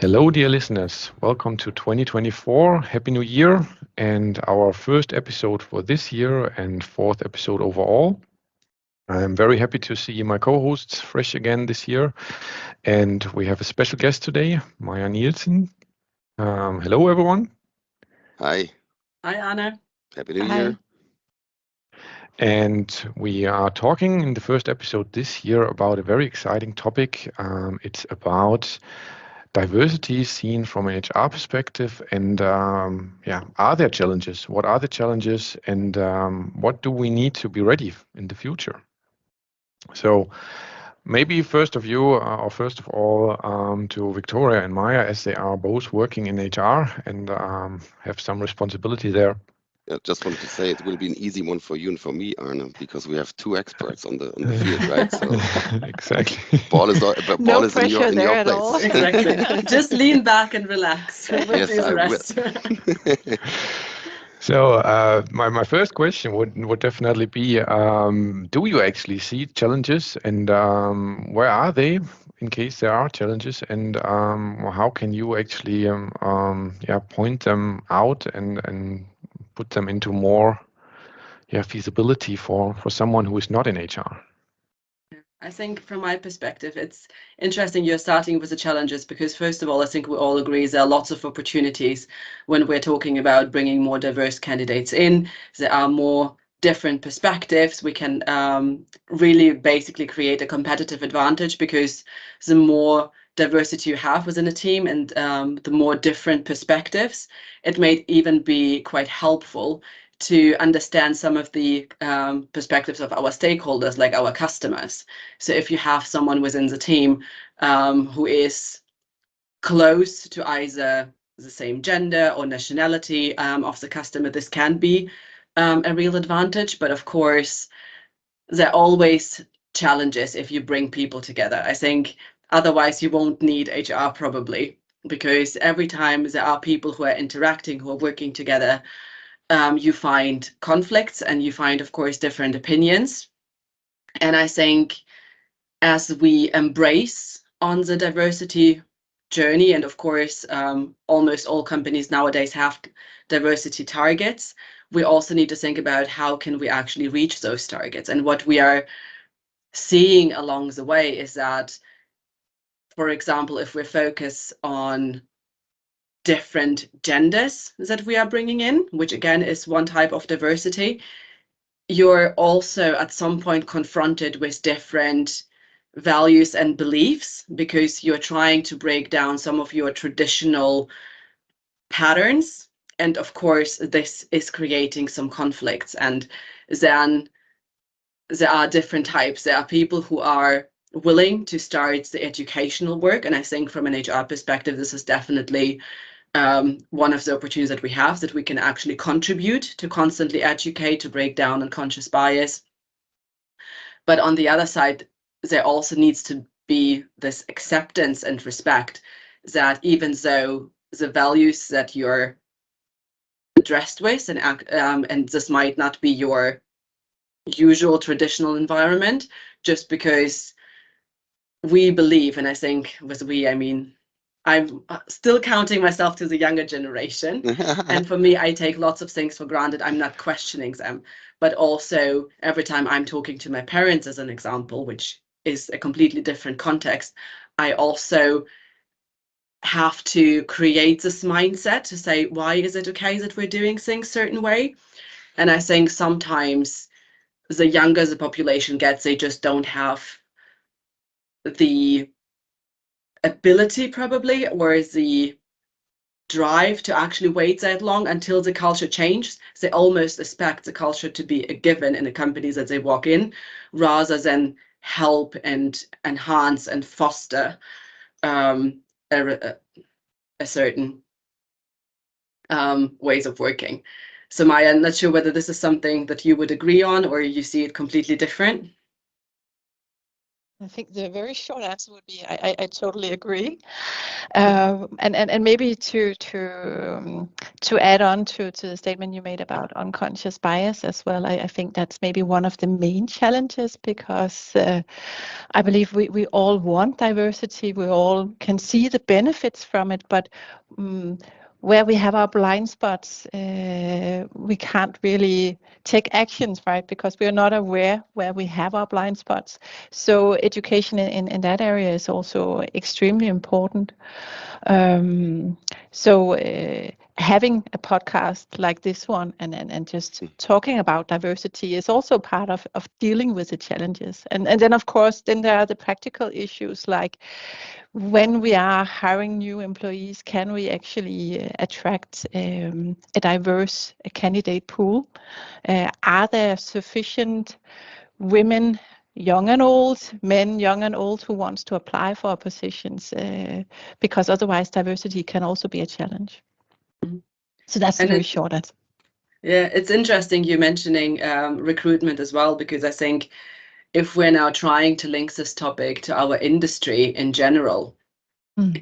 Hello, dear listeners. Welcome to 2024. Happy New Year, and our first episode for this year and fourth episode overall. I'm very happy to see my co hosts fresh again this year. And we have a special guest today, Maja Nielsen. Hello, everyone. Hi, Hi, Anna. Happy New Hi. Year. And we are talking in the first episode this year about a very exciting topic. It's about diversity seen from an HR perspective, and are there challenges? What are the challenges, and what do we need to be ready in the future? So maybe first of all, to Victoria and Maya, as they are both working in HR and have some responsibility there. I just wanted to say it will be an easy one for you and for me, Arne, because we have two experts on the field, right? So Exactly. ball is No in your pressure there at place. all. Exactly. Just lean back and relax. We'll Yes, do I the will. rest. So my first question would definitely be, do you actually see challenges, and where are they in case there are challenges, and how can you actually point them out and put them into more feasibility for someone who is not in HR? I think from my perspective, it's interesting you're starting with the challenges because, first of all, I think we all agree there are lots of opportunities when we're talking about bringing more diverse candidates in. There are more different perspectives. We can really basically create a competitive advantage because the more diversity you have within a team and the more different perspectives, it may even be quite helpful to understand some of the perspectives of our stakeholders, like our customers. So if you have someone within the team who is close to either the same gender or nationality of the customer, this can be a real advantage. But of course, there are always challenges if you bring people together. I think otherwise you won't need HR probably, because every time there are people who are interacting, who are working together, you find conflicts and you find, of course, different opinions. And I think as we embrace on the diversity journey, and of course, almost all companies nowadays have diversity targets, we also need to think about how can we actually reach those targets. And what we are seeing along the way is that, for example, if we focus on different genders that we are bringing in, which again is one type of diversity, you're also at some point confronted with different values and beliefs because you're trying to break down some of your traditional patterns. And of course, this is creating some conflicts. And then there are different types. There are people who are willing to start the educational work. And I think from an HR perspective, this is definitely one of the opportunities that we have, that we can actually contribute to constantly educate, to break down unconscious bias. But on the other side, there also needs to be this acceptance and respect that even though the values that you're addressed with, and this might not be your usual traditional environment, just because we believe, and I think with we, I mean, I'm still counting myself to the younger generation. And for me, I take lots of things for granted. I'm not questioning them. But also, every time I'm talking to my parents, as an example, which is a completely different context, I also have to create this mindset to say, why is it okay that we're doing things a certain way? And I think sometimes the younger the population gets, they just don't have the ability probably, or the drive to actually wait that long until the culture changes. They almost expect the culture to be a given in the companies that they walk in, rather than help and enhance and foster a certain ways of working. So Maya, I'm not sure whether this is something that you would agree on or you see it completely different. I think the very short answer would be I totally agree. And maybe to add on to the statement you made about unconscious bias as well, I think that's maybe one of the main challenges, because I believe we all want diversity. We all can see the benefits from it, but where we have our blind spots, we can't really take actions, right? Because we are not aware where we have our blind spots. So education in that area is also extremely important. So having a podcast like this one and just talking about diversity is also part of dealing with the challenges. And then, of course, then there are the practical issues, like when we are hiring new employees, can we actually attract a diverse candidate pool? Are there sufficient women, young and old, men, young and old, who wants to apply for positions? Because otherwise diversity can also be a challenge. So that's a very short answer. Yeah, it's interesting you mentioning recruitment as well, because I think if we're now trying to link this topic to our industry in general,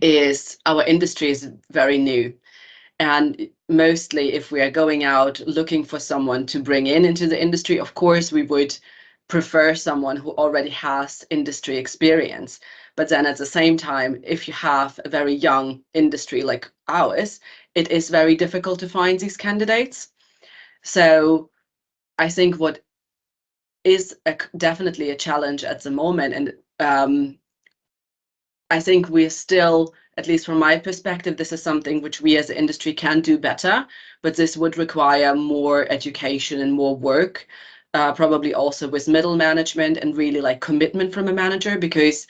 is our industry is very new. And mostly if we are going out looking for someone to bring into the industry, of course, we would prefer someone who already has industry experience. But then at the same time, if you have a very young industry like ours, it is very difficult to find these candidates. So I think what is definitely a challenge at the moment, and I think we're still, at least from my perspective, this is something which we as an industry can do better, but this would require more education and more work, probably also with middle management and really like commitment from a manager, because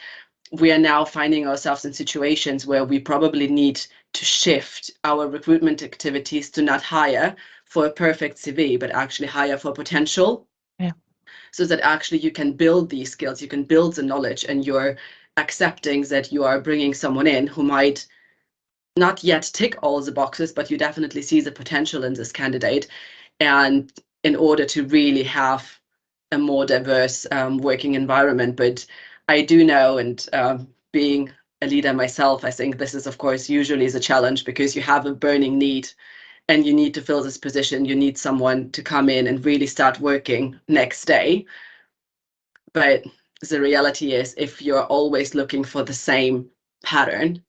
we are now finding ourselves in situations where we probably need to shift our recruitment activities to not hire for a perfect CV, but actually hire for potential. Yeah. So that actually you can build these skills, you can build the knowledge, and you're accepting that you are bringing someone in who might not yet tick all the boxes, but you definitely see the potential in this candidate. And in order to really have a more diverse working environment. But I do know, and being a leader myself, I think this is, of course, usually is a challenge, because you have a burning need and you need to fill this position. You need someone to come in and really start working next day. But the reality is, if you're always looking for the same pattern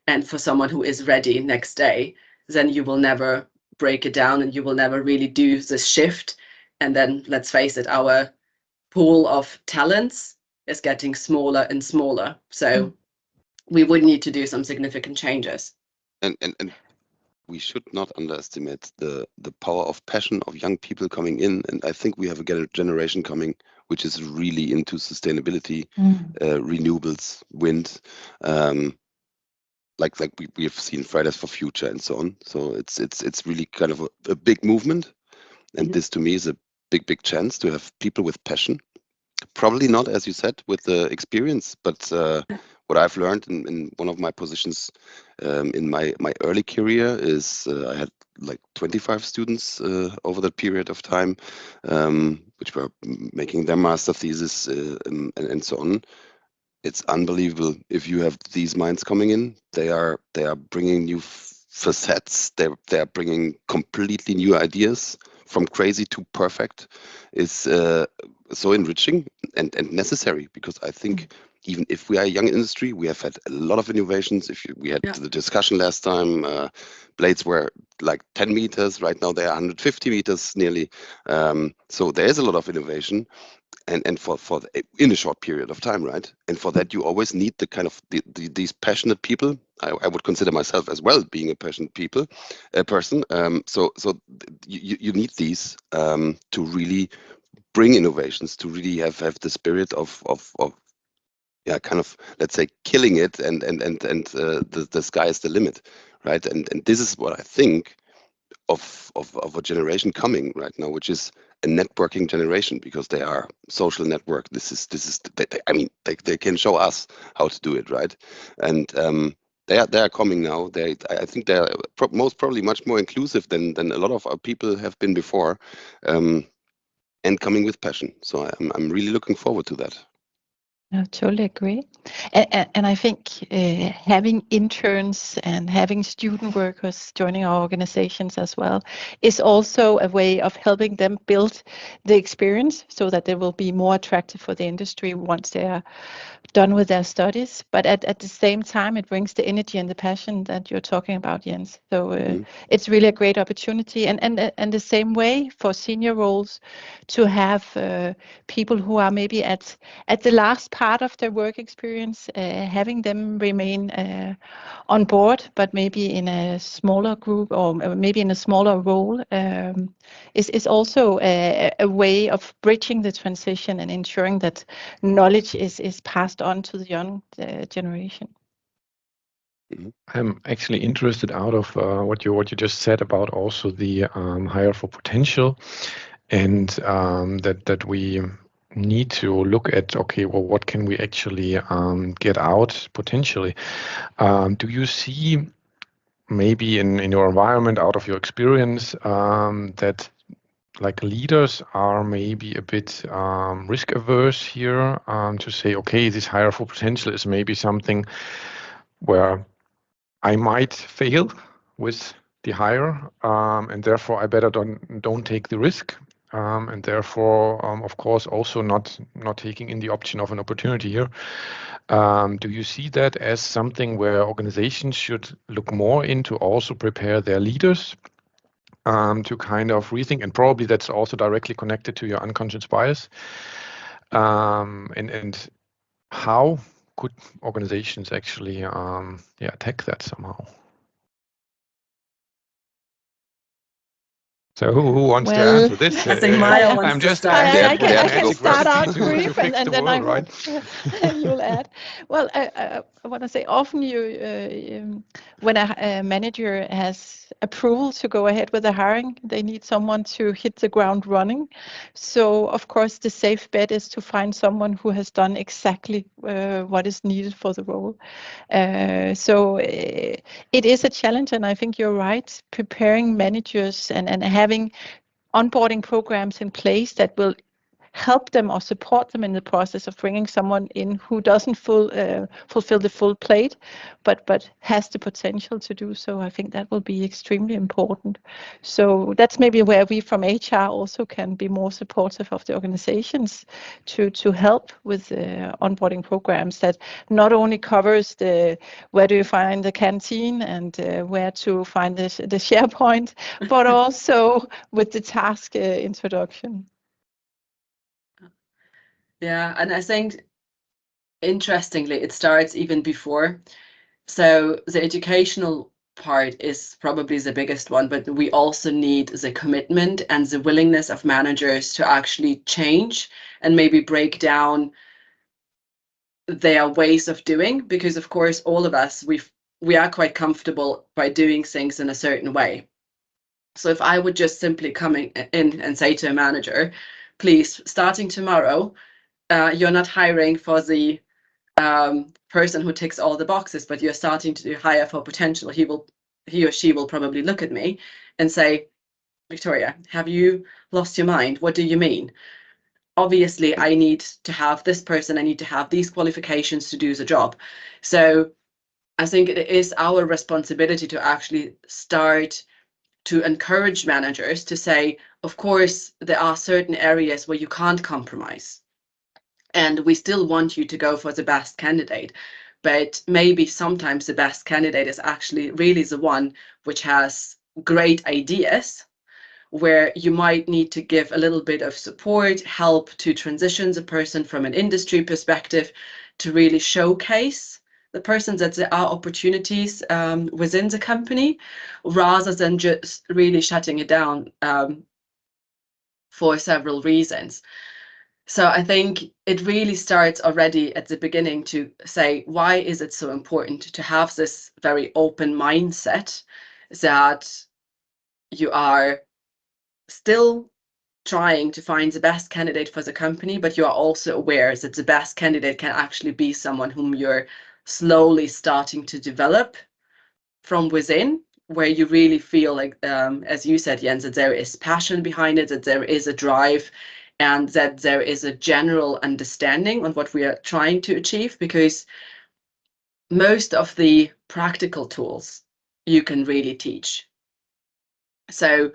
and for someone who is ready next day, then you will never break it down and you will never really do this shift. And then, let's face it, our pool of talents is getting smaller and smaller. So we would need to do some significant changes. And we should not underestimate the power of passion of young people coming in. And I think we have a generation coming which is really into sustainability, renewables, wind, like we have seen Fridays for Future and so on. So it's really kind of a big movement. And this to me is a big chance to have people with passion. Probably not, as you said, with the experience, but what I've learned in one of my positions in my early career is I had like 25 students over that period of time, which were making their master thesis and so on. It's unbelievable. If you have these minds coming in, they are bringing new facets. They are bringing completely new ideas. From crazy to perfect is so enriching and necessary, because I think even if we are a young industry, we have had a lot of innovations. We had the discussion last time, blades were like 10 meters. Right now they are 150 meters nearly. So there is a lot of innovation. And for in a short period of time, right? And for that, you always need the kind of these passionate people. I would consider myself as well being a passionate person. So you need these to really bring innovations, to really have the spirit of kind of, let's say, killing it, and the sky is the limit, right? And this is what I think of a generation coming right now, which is a networking generation, because they are social network. This is they can show us how to do it, right? And they are coming now. I think they are most probably much more inclusive than a lot of our people have been before, and coming with passion. So I'm really looking forward to that. I totally agree. And I think having interns and having student workers joining our organizations as well is also a way of helping them build the experience so that they will be more attractive for the industry once they are done with their studies. But at the same time, it brings the energy and the passion that you're talking about, Jens. So it's really a great opportunity. And the same way for senior roles to have people who are maybe at the last part of their work experience, having them remain on board, but maybe in a smaller group or maybe in a smaller role, is also a way of bridging the transition and ensuring that knowledge is passed on to the young generation. I'm actually interested out of what you just said about also the hire for potential, and that we need to look at, okay, well, what can we actually get out potentially? Do you see maybe in your environment, out of your experience, that like leaders are maybe a bit risk averse here, to say, okay, this hire for potential is maybe something where I might fail with the hire, and therefore I better don't take the risk, and therefore, of course, also not taking in the option of an opportunity here. Do you see that as something where organizations should look more into, also prepare their leaders to kind of rethink, and probably that's also directly connected to your unconscious bias, and how could organizations actually attack that somehow? So who wants to answer this? I think Maja wants I'm to just start. I can go start first. out to brief fix and the then world, I right? hope you'll add. Well, I want to say often when a manager has approval to go ahead with the hiring, they need someone to hit the ground running. So of course the safe bet is to find someone who has done exactly what is needed for the role. So it is a challenge, and I think you're right. Preparing managers and having onboarding programs in place that will help them or support them in the process of bringing someone in who doesn't fulfill the full plate, but has the potential to do so. I think that will be extremely important. So that's maybe where we from HR also can be more supportive of the organizations to help with onboarding programs that not only covers the where do you find the canteen and where to find the SharePoint, but also with the task introduction. Yeah, and I think interestingly, it starts even before. So the educational part is probably the biggest one, but we also need the commitment and the willingness of managers to actually change and maybe break down their ways of doing, because of course all of us we are quite comfortable by doing things in a certain way. So if I would just simply come in and say to a manager, please, starting tomorrow, you're not hiring for the person who ticks all the boxes, but you're starting to hire for potential, he or she will probably look at me and say, Victoria, have you lost your mind? What do you mean? Obviously, I need to have this person, I need to have these qualifications to do the job. So I think it is our responsibility to actually start to encourage managers to say, of course, there are certain areas where you can't compromise. And we still want you to go for the best candidate. But maybe sometimes the best candidate is actually really the one which has great ideas, where you might need to give a little bit of support, help to transition the person from an industry perspective to really showcase the person that there are opportunities within the company, rather than just really shutting it down for several reasons. So I think it really starts already at the beginning to say, why is it so important to have this very open mindset that you are still trying to find the best candidate for the company, but you are also aware that the best candidate can actually be someone whom you're slowly starting to develop from within, where you really feel like, as you said, Jens, that there is passion behind it, that there is a drive, and that there is a general understanding on what we are trying to achieve, because most of the practical tools you can really teach. So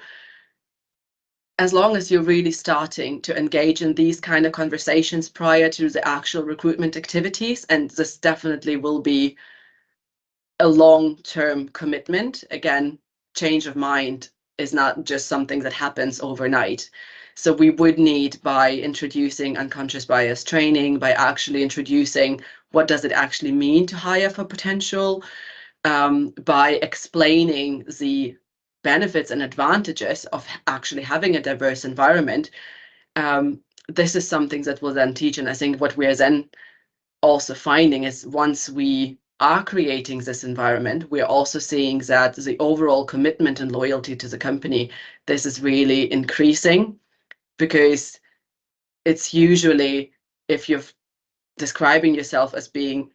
as long as you're really starting to engage in these kind of conversations prior to the actual recruitment activities, and this definitely will be a long-term commitment. Again, change of mind is not just something that happens overnight. So we would need, by introducing unconscious bias training, by actually introducing what does it actually mean to hire for potential, by explaining the benefits and advantages of actually having a diverse environment. This is something that we'll then teach. And I think what we are then also finding is, once we are creating this environment, we're also seeing that the overall commitment and loyalty to the company, this is really increasing, because it's usually, if you're describing yourself as being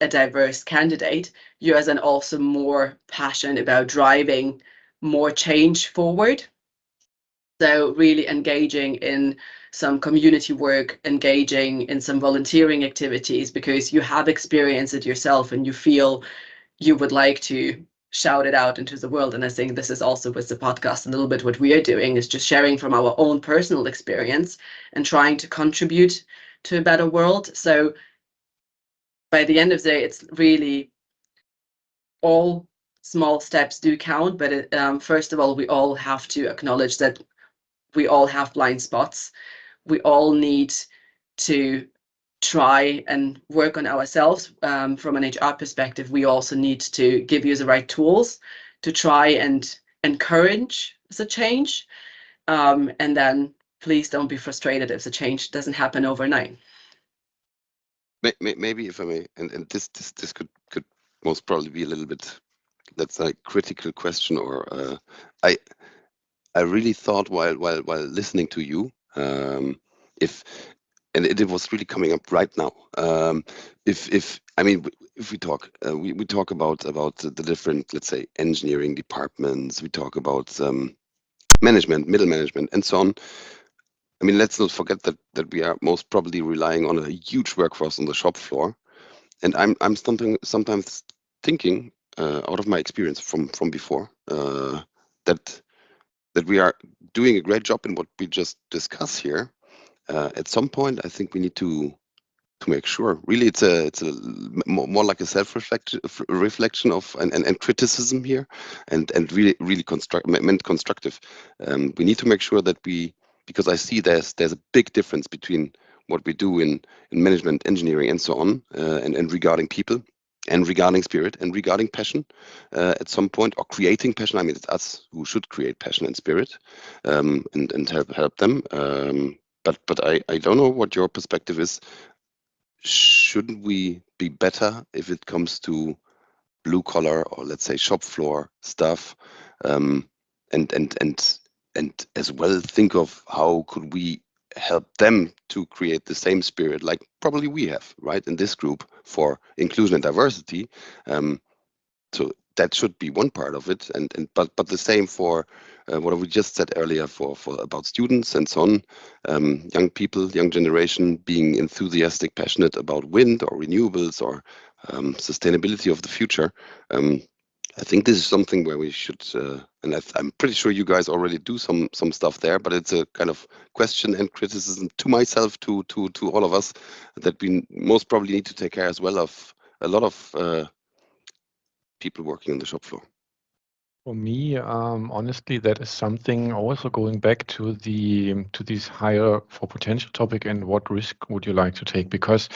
a diverse candidate, you are then also more passionate about driving more change forward. So really engaging in some community work, engaging in some volunteering activities, because you have experienced it yourself and you feel you would like to shout it out into the world. And I think this is also with the podcast a little bit what we are doing, is just sharing from our own personal experience and trying to contribute to a better world. So by the end of the day, it's really all small steps do count. But first of all, we all have to acknowledge that we all have blind spots. We all need to try and work on ourselves. From an HR perspective, we also need to give you the right tools to try and encourage the change. And then please don't be frustrated if the change doesn't happen overnight. Maybe, if I may, and this could most probably be a little bit, that's a critical question, or I really thought while listening to you, if, and it was really coming up right now, if I mean, if we talk, we talk about the different, let's say, engineering departments, we talk about management, middle management, and so on. I mean, let's not forget that we are most probably relying on a huge workforce on the shop floor, and I'm sometimes thinking, out of my experience from before, that we are doing a great job in what we just discussed here. At some point, I think we need to make sure. Really, it's a more like a reflection of and criticism here, and really constructive. We need to make sure that because I see there's a big difference between what we do in management, engineering, and so on, and regarding people, and regarding spirit, and regarding passion, at some point, or creating passion. I mean, it's us who should create passion and spirit, and help them. But I don't know what your perspective is. Shouldn't we be better if it comes to blue collar, or let's say shop floor stuff, and as well think of how could we help them to create the same spirit like probably we have, right, in this group for inclusion and diversity. So that should be one part of it, but the same for what we just said earlier for about students and so on, young people, young generation being enthusiastic, passionate about wind or renewables or sustainability of the future. I think this is something where we should, and I'm pretty sure you guys already do some stuff there, but it's a kind of question and criticism to myself, to all of us, that we most probably need to take care as well of a lot of people working on the shop floor. For me, honestly, that is something also going back to this hire for potential topic, and what risk would you like to take? Because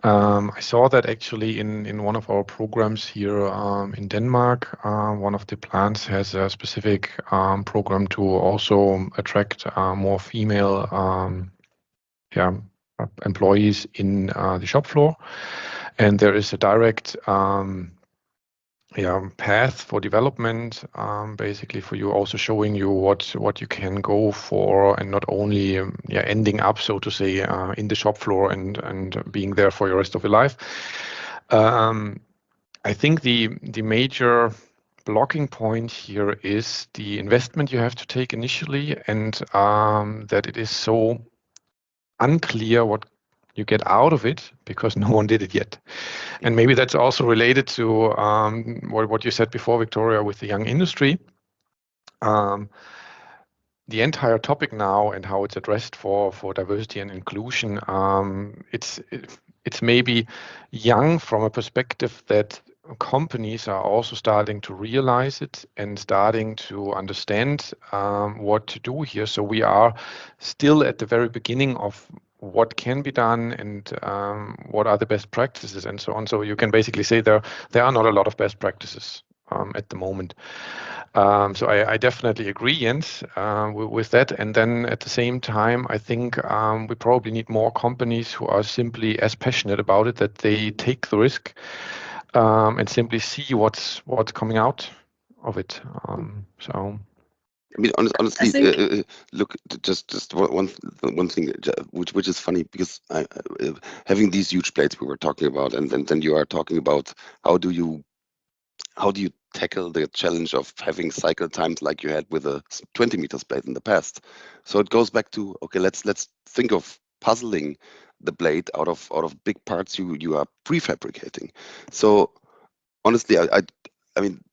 I saw that actually in one of our programs here in Denmark, one of the plants has a specific program to also attract more female employees in the shop floor, and there is a direct path for development, basically for you, also showing you what you can go for, and not only ending up, so to say, in the shop floor and being there for your rest of your life. I think the major blocking point here is the investment you have to take initially, and that it is so unclear what you get out of it because no one did it yet. And maybe that's also related to what you said before, Victoria, with the young industry. The entire topic now and how it's addressed for diversity and inclusion, it's maybe young from a perspective that companies are also starting to realize it and starting to understand what to do here. So we are still at the very beginning of what can be done and what are the best practices and so on. So you can basically say there are not a lot of best practices at the moment. So I definitely agree, Jens, with that. And then at the same time, I think we probably need more companies who are simply as passionate about it, that they take the risk and simply see what's coming out of it. So. I mean, honestly, I think- look, just one thing, which is funny, because having these huge plates we were talking about, and then you are talking about how do you tackle the challenge of having cycle times like you had with a 20 meters blade in the past. So it goes back to, okay, let's think of puzzling the blade out of big parts you are prefabricating. So honestly, I mean,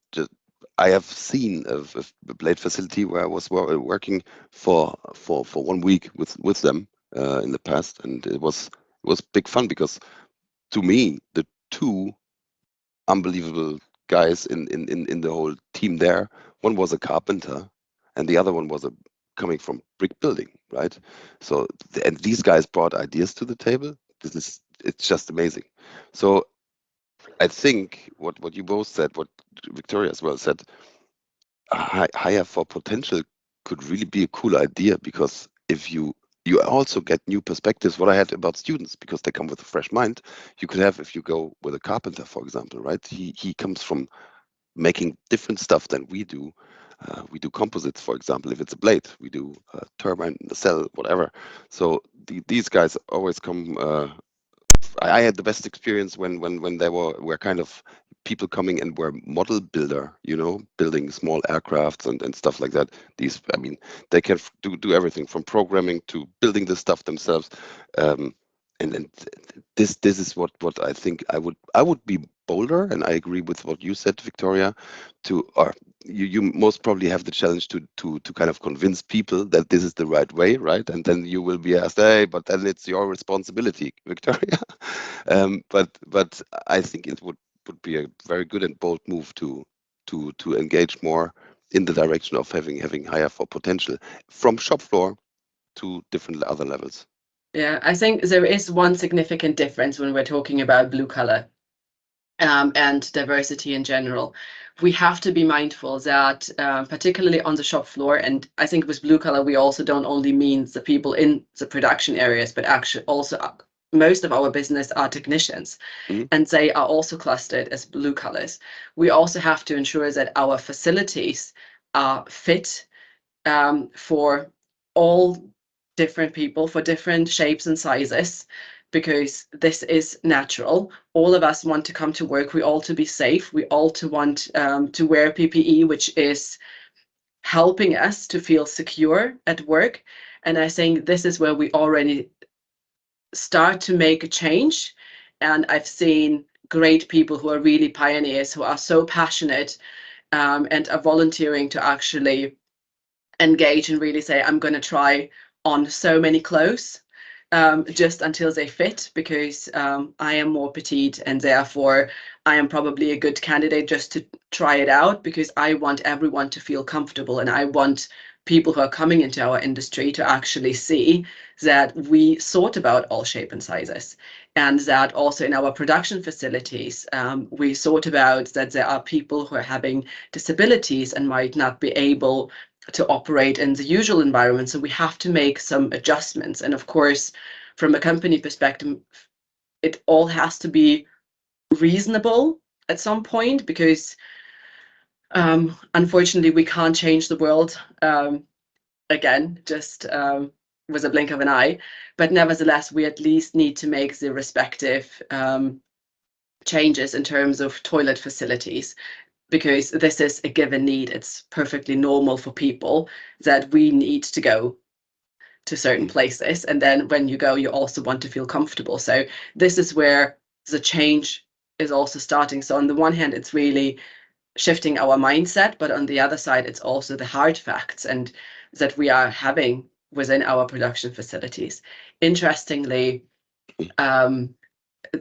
I have seen a blade facility where I was working for 1 week with them in the past, and it was big fun, because to me the two unbelievable guys in the whole team there, one was a carpenter and the other one was coming from brick building, right? So and these guys brought ideas to the table. It's just amazing. So I think what you both said, what Victoria as well said, hire for potential could really be a cool idea, because if you also get new perspectives. What I had about students, because they come with a fresh mind, you could have, if you go with a carpenter, for example, right? He comes from making different stuff than we do. We do composites, for example. If it's a blade, we do a turbine, a cell, whatever. So these guys always come. I had the best experience when they were kind of people coming and were model builder, building small aircrafts and stuff like that. These, I mean, they can do everything from programming to building the stuff themselves. And this is what I think I would be bolder, and I agree with what you said, Victoria. Or you most probably have the challenge to kind of convince people that this is the right way, right? And then you will be asked, hey, but then it's your responsibility, Victoria. But I think it would be a very good and bold move to engage more in the direction of having higher for potential from shop floor to different other levels. Yeah, I think there is one significant difference when we're talking about blue collar and diversity in general. We have to be mindful that, particularly on the shop floor, and I think with blue collar, we also don't only mean the people in the production areas, but actually also most of our business are technicians, and they are also clustered as blue collars. We also have to ensure that our facilities are fit for all different people, for different shapes and sizes, because this is natural. All of us want to come to work. We all to be safe. We all to want to wear PPE, which is helping us to feel secure at work. And I think this is where we already start to make a change. And I've seen great people who are really pioneers, who are so passionate and are volunteering to actually engage and really say, I'm going to try on so many clothes just until they fit, because I am more petite and therefore I am probably a good candidate just to try it out, because I want everyone to feel comfortable, and I want people who are coming into our industry to actually see that we thought about all shape and sizes, and that also in our production facilities we thought about that there are people who are having disabilities and might not be able to operate in the usual environment. So we have to make some adjustments. And of course, from a company perspective, it all has to be reasonable at some point, because unfortunately we can't change the world again, just with a blink of an eye. But nevertheless, we at least need to make the respective changes in terms of toilet facilities. because this is a given need. It's perfectly normal for people that we need to go to certain places. And then when you go, you also want to feel comfortable. So this is where the change is also starting. So on the one hand, it's really shifting our mindset, but on the other side, it's also the hard facts and that we are having within our production facilities. Interestingly,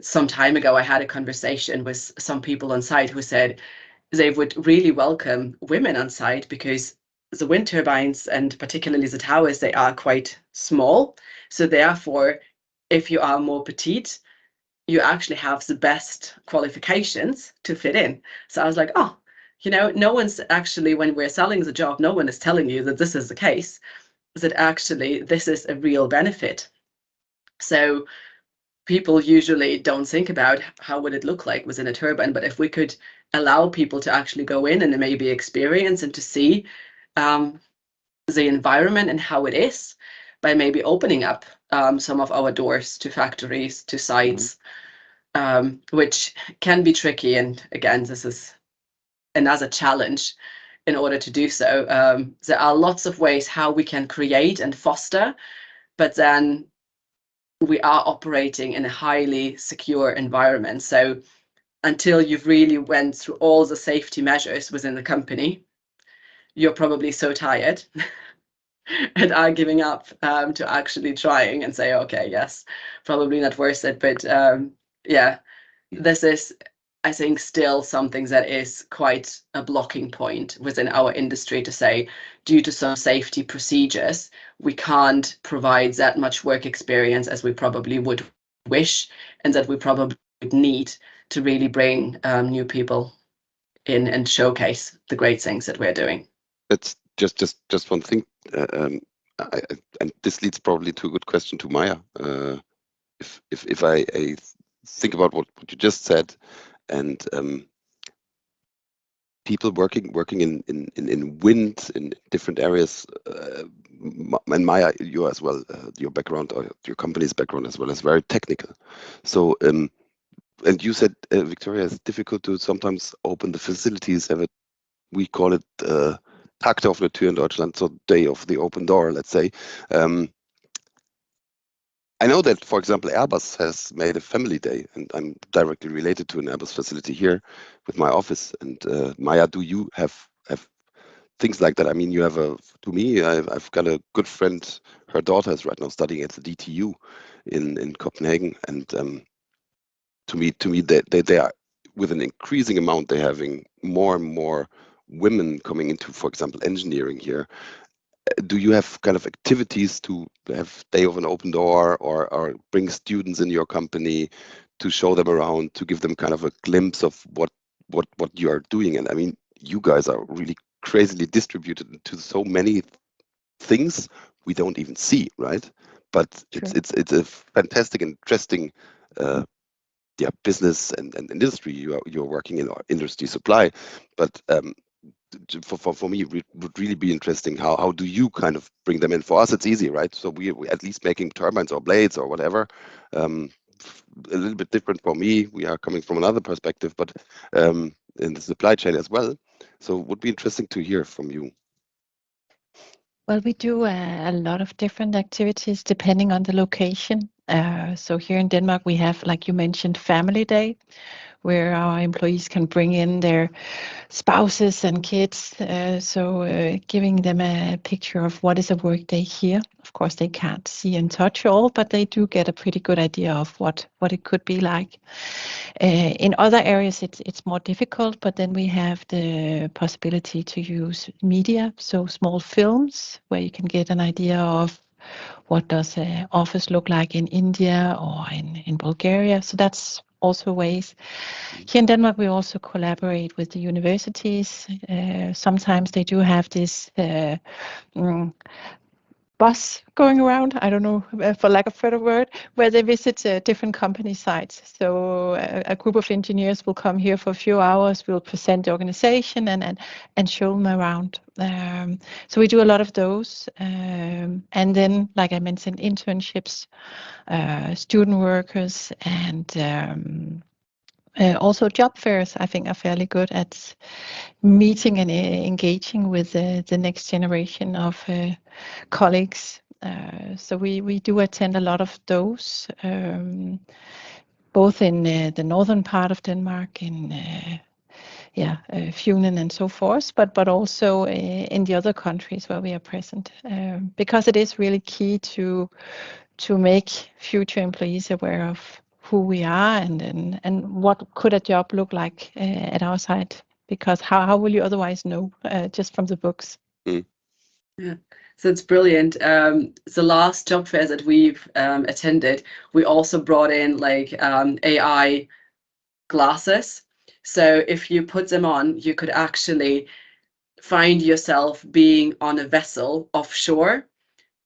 some time ago, I had a conversation with some people on site who said they would really welcome women on site because the wind turbines and particularly the towers, they are quite small. So therefore, if you are more petite, you actually have the best qualifications to fit in. So I was like, oh, you know, no one's actually, when we're selling the job, no one is telling you that this is the case, that actually this is a real benefit. So people usually don't think about how would it look like within a turbine, but if we could allow people to actually go in and maybe experience and to see the environment and how it is by maybe opening up some of our doors to factories, to sites, which can be tricky. And again, this is another challenge in order to do so. There are lots of ways how we can create and foster, but then we are operating in a highly secure environment. So until you've really went through all the safety measures within the company, you're probably so tired and are giving up to actually trying and say, okay, yes, probably not worth it. But yeah, this is, I think, still something that is quite a blocking point within our industry to say, due to some safety procedures, we can't provide that much work experience as we probably would wish, and that we probably would need to really bring new people in and showcase the great things that we're doing. It's just one thing, and this leads probably to a good question to Maja. If I think about what you just said, and people working in wind in different areas, and Maja, you as well, your background or your company's background as well is very technical. So and you said, Victoria, it's difficult to sometimes open the facilities, we call it Tag der offenen Tür in Deutschland, so day of the open door, let's say. I know that, for example, Airbus has made a family day, and I'm directly related to an Airbus facility here with my office. And Maja, do you have things like that? I mean, you have to me, I've got a good friend, her daughter is right now studying at the DTU in Copenhagen. And to me, they are, with an increasing amount, they're having more and more women coming into, for example, engineering here. Do you have kind of activities to have day of an open door, or bring students in your company to show them around, to give them kind of a glimpse of what you are doing? And I mean, you guys are really crazily distributed into so many things we don't even see, right? But True. it's a fantastic, interesting business and industry you're working in, or industry supply. But for me, it would really be interesting. How do you kind of bring them in? For us, it's easy, right? So we at least making turbines or blades or whatever. A little bit different for me. We are coming from another perspective, but in the supply chain as well. So it would be interesting to hear from you. Well, we do a lot of different activities depending on the location. So here in Denmark, we have, like you mentioned, Family Day, where our employees can bring in their spouses and kids. Giving them a picture of what is a work day here. Of course, they can't see and touch all, but they do get a pretty good idea of what it could be like. In other areas, it's more difficult, but then we have the possibility to use media, so small films where you can get an idea of what does an office look like in India or in Bulgaria. So that's also ways. Here in Denmark, we also collaborate with the universities. Sometimes they do have this bus going around, I don't know, for lack of a better word, where they visit different company sites. So a group of engineers will come here for a few hours, we'll present the organization and show them around. So we do a lot of those. And then, like I mentioned, internships, student workers, and Also, job fairs, I think, are fairly good at meeting and engaging with the next generation of colleagues. So we do attend a lot of those, both in the northern part of Denmark, in Funen and so forth, but also in the other countries where we are present, because it is really key to make future employees aware of who we are and what could a job look like at our site, because how will you otherwise know just from the books? Yeah, so it's brilliant. The last job fairs that we've attended, we also brought in like AI glasses. So if you put them on, you could actually find yourself being on a vessel offshore,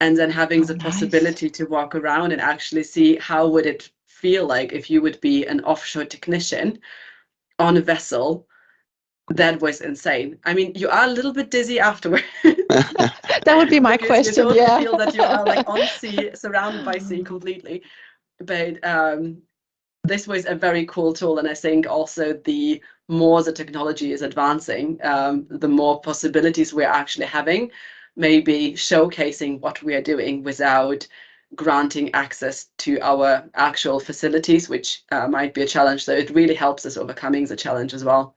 and then having the possibility to walk around and actually see how would it feel like if you would be an offshore technician on a vessel. That was insane. I mean, you are a little bit dizzy afterwards. That would be my question. You totally feel that you are like on sea, surrounded by sea completely. But this was a very cool tool, and I think also the more the technology is advancing, the more possibilities we're actually having, maybe showcasing what we are doing without granting access to our actual facilities, which might be a challenge. So it really helps us overcoming the challenge as well.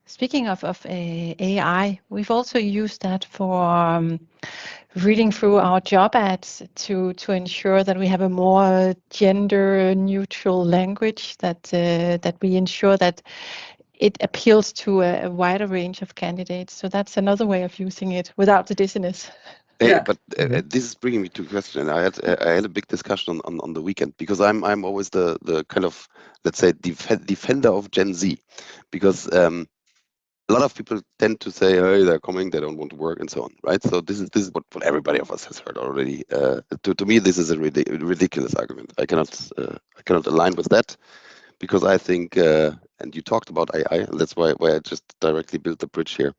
Speaking of AI, we've also used that for reading through our job ads to ensure that we have a more gender neutral language, that we ensure that it appeals to a wider range of candidates. So that's another way of using it without the dissonance. Hey, but this is bringing me to a question. I had a big discussion on the weekend, because I'm always the kind of, let's say, defender of Gen Z, because a lot of people tend to say, hey, they're coming, they don't want to work, and so on, right? So this is what everybody of us has heard already. To me, this is a ridiculous argument. I cannot align with that, because I think, and you talked about AI, and that's why I just directly built the bridge here.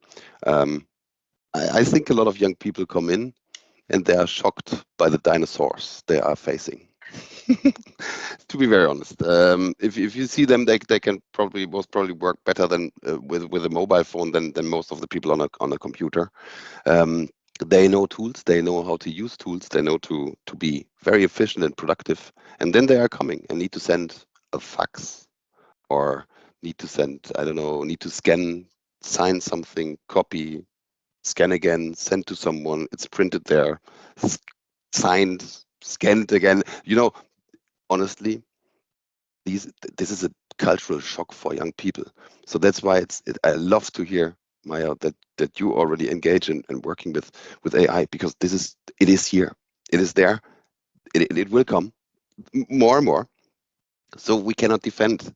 I think a lot of young people come in and they are shocked by the dinosaurs they are facing. To be very honest, if you see them, they can probably work better than with a mobile phone than most of the people on a computer. They know tools, they know how to use tools, they know to be very efficient and productive, and then they are coming and need to send a fax, or need to send, I don't know, need to scan, sign something, copy, scan again, send to someone, it's printed there, signed, scanned again. Honestly, this is a cultural shock for young people. So that's why I love to hear, Maja, that you already engage in working with AI, because it is here, it is there, it will come more and more. So we cannot defend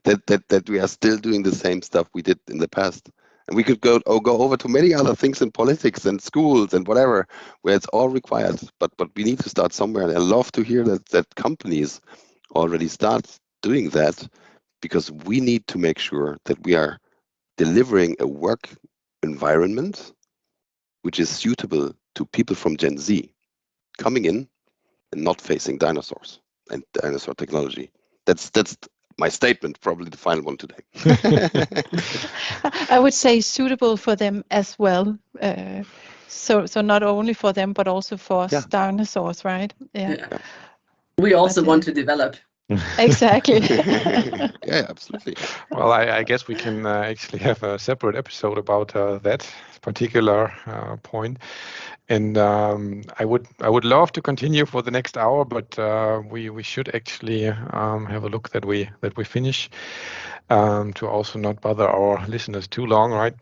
that we are still doing the same stuff we did in the past. And we could go over to many other things in politics and schools and whatever, where it's all required. But we need to start somewhere. And I love to hear that companies already start doing that, because we need to make sure that we are delivering a work environment which is suitable to people from Gen Z coming in and not facing dinosaurs and dinosaur technology. That's my statement, probably the final one today. I would say suitable for them as well. So not only for them, but also for dinosaurs, right? Yeah. We also want to develop. Exactly. Yeah, absolutely. Well, I guess we can actually have a separate episode about that particular point. And I would love to continue for the next hour, but we should actually have a look that we finish, to also not bother our listeners too long, right?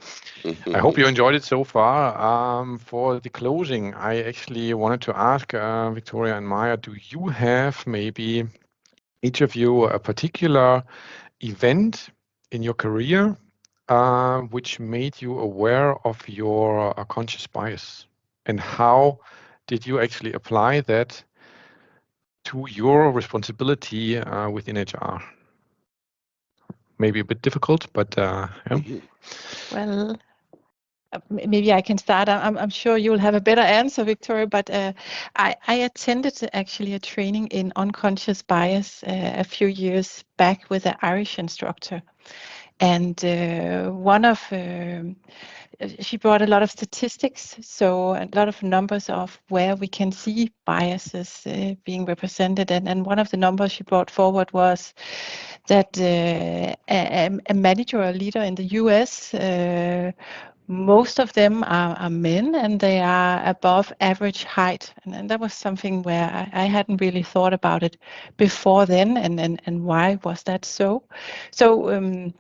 I hope you enjoyed it so far. For the closing, I actually wanted to ask Victoria and Maja, do you have maybe each of you a particular event in your career which made you aware of your conscious bias, and how did you actually apply that to your responsibility within HR? Maybe a bit difficult, but yeah. Well, maybe I can start. I'm sure you will have a better answer, Victoria, but I attended actually a training in unconscious bias a few years back with an Irish instructor. And she brought a lot of statistics, so a lot of numbers of where we can see biases being represented. And one of the numbers she brought forward was that a manager or leader in the US, most of them are men, and they are above average height. And that was something where I hadn't really thought about it before then, and why was that so? So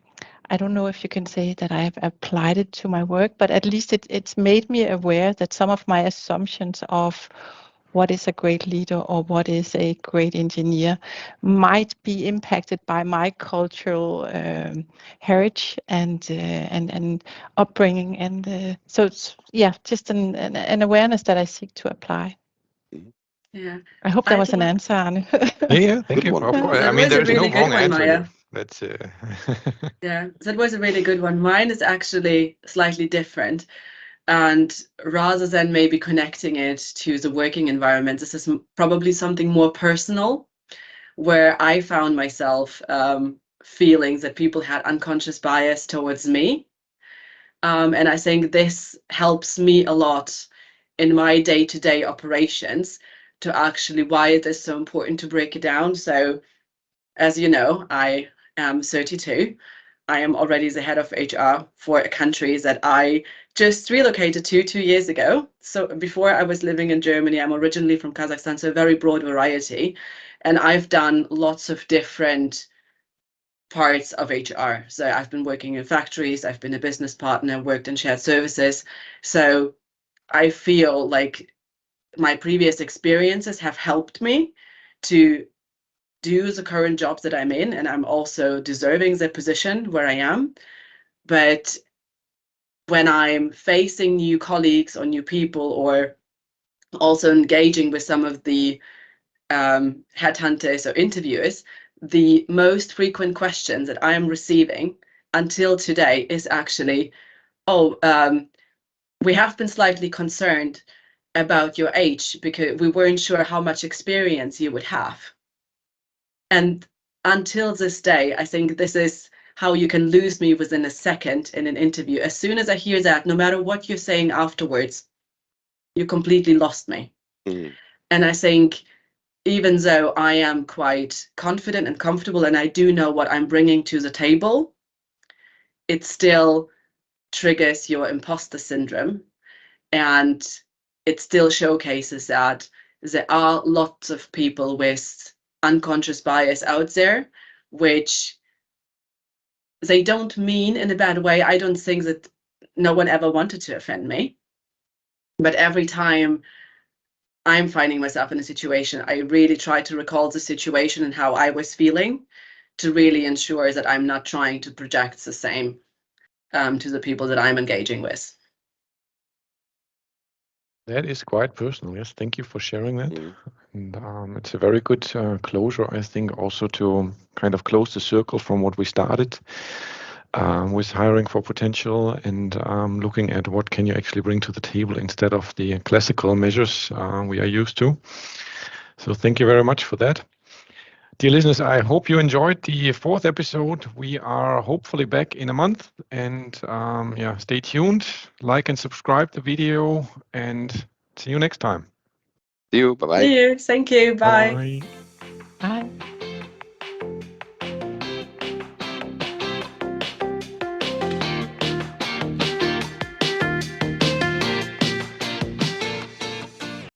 I don't know if you can say that I've applied it to my work, but at least it's made me aware that some of my assumptions of what is a great leader or what is a great engineer might be impacted by my cultural heritage and upbringing. And so it's, just an awareness that I seek to apply. Yeah. I hope that was an answer, Arne. Yeah, thank Good you. one. Of course. That I mean, was a there's no really good wrong one, answer Maja. here. That's Yeah, that was a really good one. Mine is actually slightly different. And rather than maybe connecting it to the working environment, this is probably something more personal, where I found myself feeling that people had unconscious bias towards me. And I think this helps me a lot in my day-to-day operations to actually why it is so important to break it down. So, as you know, I am 32. I am already the head of HR for a country that I just relocated to 2 years ago. So before I was living in Germany, I'm originally from Kazakhstan, so a very broad variety. And I've done lots of different parts of HR. So I've been working in factories, I've been a business partner, worked in shared services. So I feel like my previous experiences have helped me to do the current jobs that I'm in, and I'm also deserving the position where I am. But when I'm facing new colleagues or new people, or also engaging with some of the headhunters or interviewers, the most frequent questions that I am receiving until today is actually, we have been slightly concerned about your age because we weren't sure how much experience you would have. And until this day, I think this is how you can lose me within a second in an interview. As soon as I hear that, no matter what you're saying afterwards, you completely lost me. Mm. And I think even though I am quite confident and comfortable and I do know what I'm bringing to the table, it still triggers your imposter syndrome. And it still showcases that there are lots of people with unconscious bias out there, which they don't mean in a bad way. I don't think that no one ever wanted to offend me. But every time I'm finding myself in a situation, I really try to recall the situation and how I was feeling to really ensure that I'm not trying to project the same to the people that I'm engaging with. That is quite personal. Yes, thank you for sharing that. Mm. And it's a very good closure, I think, also to kind of close the circle from what we started with hiring for potential and looking at what can you actually bring to the table instead of the classical measures we are used to. So thank you very much for that. Dear listeners, I hope you enjoyed the 4th episode. We are hopefully back in a month, and stay tuned, like and subscribe the video, and see you next time. See you. Bye-bye. See you. Thank you. Bye. Bye.